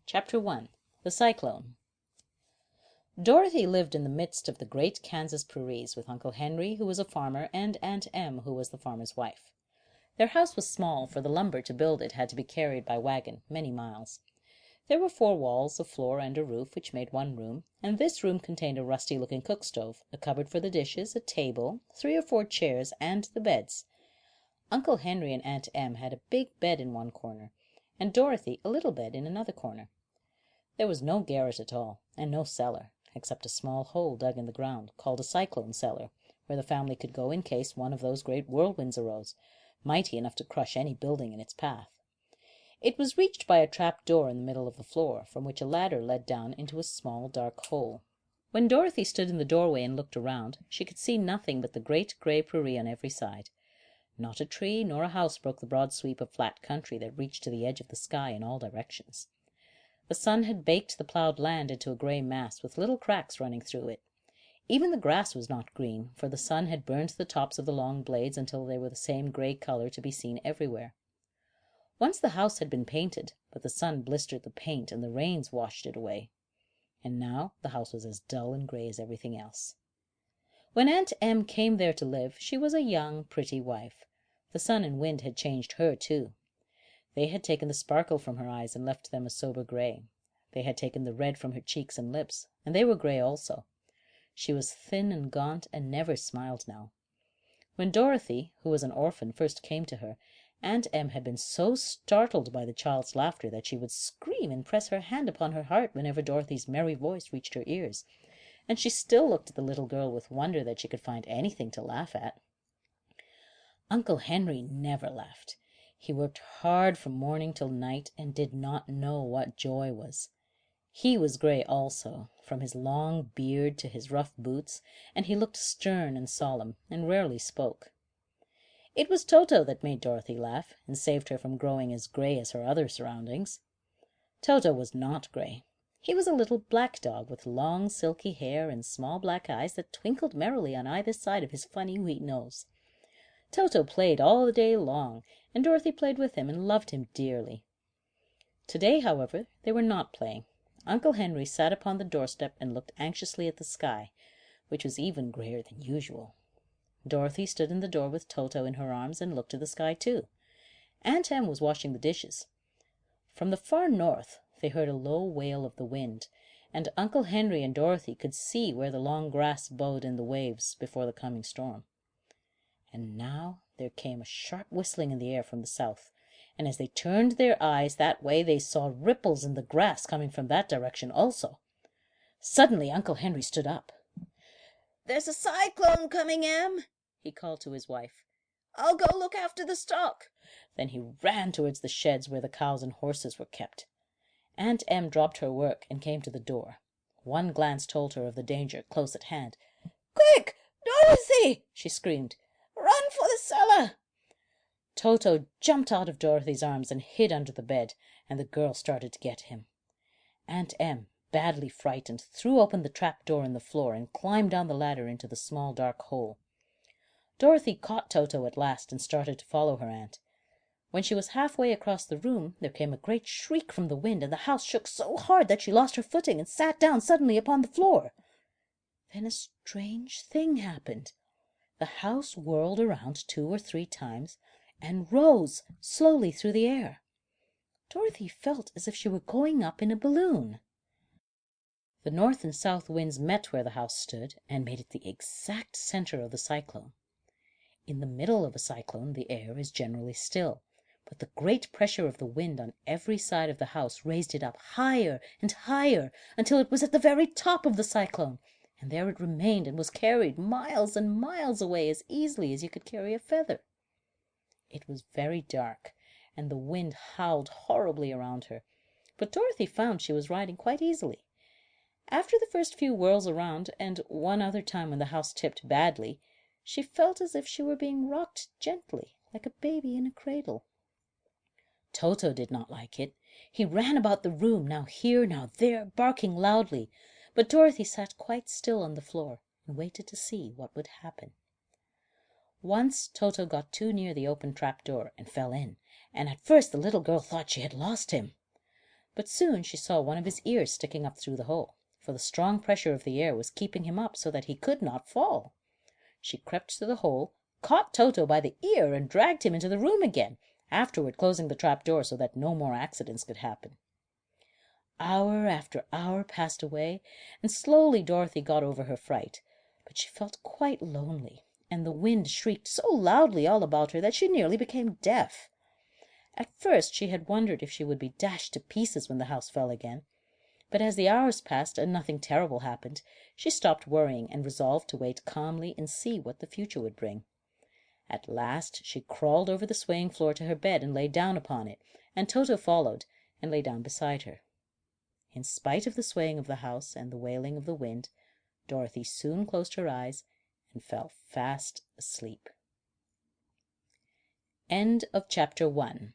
Chapter 1. The Cyclone. Dorothy lived in the midst of the great Kansas prairies with Uncle Henry, who was a farmer, and Aunt Em, who was the farmer's wife. Their house was small, for the lumber to build it had to be carried by wagon many miles. There were 4 walls, a floor, and a roof, which made one room, and this room contained a rusty-looking cook-stove, a cupboard for the dishes, a table, 3 or 4 chairs, and the beds. Uncle Henry and Aunt Em had a big bed in one corner, and Dorothy a little bed in another corner. There was no garret at all, and no cellar, except a small hole dug in the ground, called a cyclone cellar, where the family could go in case one of those great whirlwinds arose, mighty enough to crush any building in its path. It was reached by a trap door in the middle of the floor, from which a ladder led down into a small dark hole. When Dorothy stood in the doorway and looked around, she could see nothing but the great grey prairie on every side. Not a tree nor a house broke the broad sweep of flat country that reached to the edge of the sky in all directions. The sun had baked the ploughed land into a grey mass with little cracks running through it. Even the grass was not green, for the sun had burned the tops of the long blades until they were the same grey colour to be seen everywhere. Once the house had been painted, but the sun blistered the paint and the rains washed it away. And now the house was as dull and grey as everything else. When Aunt Em came there to live, she was a young, pretty wife. The sun and wind had changed her too. They had taken the sparkle from her eyes and left them a sober grey. They had taken the red from her cheeks and lips, and they were grey also. She was thin and gaunt and never smiled now. When Dorothy, who was an orphan, first came to her, Aunt Em had been so startled by the child's laughter that she would scream and press her hand upon her heart whenever Dorothy's merry voice reached her ears, and she still looked at the little girl with wonder that she could find anything to laugh at. Uncle Henry never laughed. He worked hard from morning till night and did not know what joy was. He was grey also, from his long beard to his rough boots, and he looked stern and solemn, and rarely spoke. It was Toto that made Dorothy laugh, and saved her from growing as grey as her other surroundings. Toto was not grey. He was a little black dog with long silky hair and small black eyes that twinkled merrily on either side of his funny wee nose. Toto played all the day long, and Dorothy played with him and loved him dearly. Today, however, they were not playing. Uncle Henry sat upon the doorstep and looked anxiously at the sky, which was even greyer than usual. Dorothy stood in the door with Toto in her arms and looked at the sky too. Aunt Em was washing the dishes. From the far north they heard a low wail of the wind, and Uncle Henry and Dorothy could see where the long grass bowed in the waves before the coming storm. And now there came a sharp whistling in the air from the south, and as they turned their eyes that way they saw ripples in the grass coming from that direction also. Suddenly Uncle Henry stood up. "There's a cyclone coming, Em," he called to his wife. "I'll go look after the stock." Then he ran towards the sheds where the cows and horses were kept. Aunt Em dropped her work and came to the door. One glance told her of the danger close at hand. "Quick, Dorothy!" she screamed. "Run for the cellar!" Toto jumped out of Dorothy's arms and hid under the bed, and the girl started to get him. Aunt Em, badly frightened, threw open the trap door in the floor and climbed down the ladder into the small dark hole. Dorothy caught Toto at last and started to follow her aunt. When she was halfway across the room there came a great shriek from the wind, and the house shook so hard that she lost her footing and sat down suddenly upon the floor. Then a strange thing happened. The house whirled around 2 or 3 times and rose slowly through the air. Dorothy felt as if she were going up in a balloon. The north and south winds met where the house stood and made it the exact centre of the cyclone. In the middle of a cyclone the air is generally still, but the great pressure of the wind on every side of the house raised it up higher and higher until it was at the very top of the cyclone, and there it remained and was carried miles and miles away as easily as you could carry a feather. It was very dark, and the wind howled horribly around her, but Dorothy found she was riding quite easily. After the first few whirls around, and one other time when the house tipped badly, she felt as if she were being rocked gently, like a baby in a cradle. Toto did not like it. He ran about the room, now here, now there, barking loudly, but Dorothy sat quite still on the floor and waited to see what would happen. Once Toto got too near the open trap door and fell in, and at first the little girl thought she had lost him. but soon she saw one of his ears sticking up through the hole, for the strong pressure of the air was keeping him up so that he could not fall. She crept to the hole, caught Toto by the ear, and dragged him into the room again, afterward closing the trap door so that no more accidents could happen. Hour after hour passed away, and slowly Dorothy got over her fright, but she felt quite lonely, and the wind shrieked so loudly all about her that she nearly became deaf. At first she had wondered if she would be dashed to pieces when the house fell again, but as the hours passed and nothing terrible happened, she stopped worrying and resolved to wait calmly and see what the future would bring. At last she crawled over the swaying floor to her bed and lay down upon it, and Toto followed and lay down beside her. In spite of the swaying of the house and the wailing of the wind, Dorothy soon closed her eyes and fell fast asleep. End of chapter 1.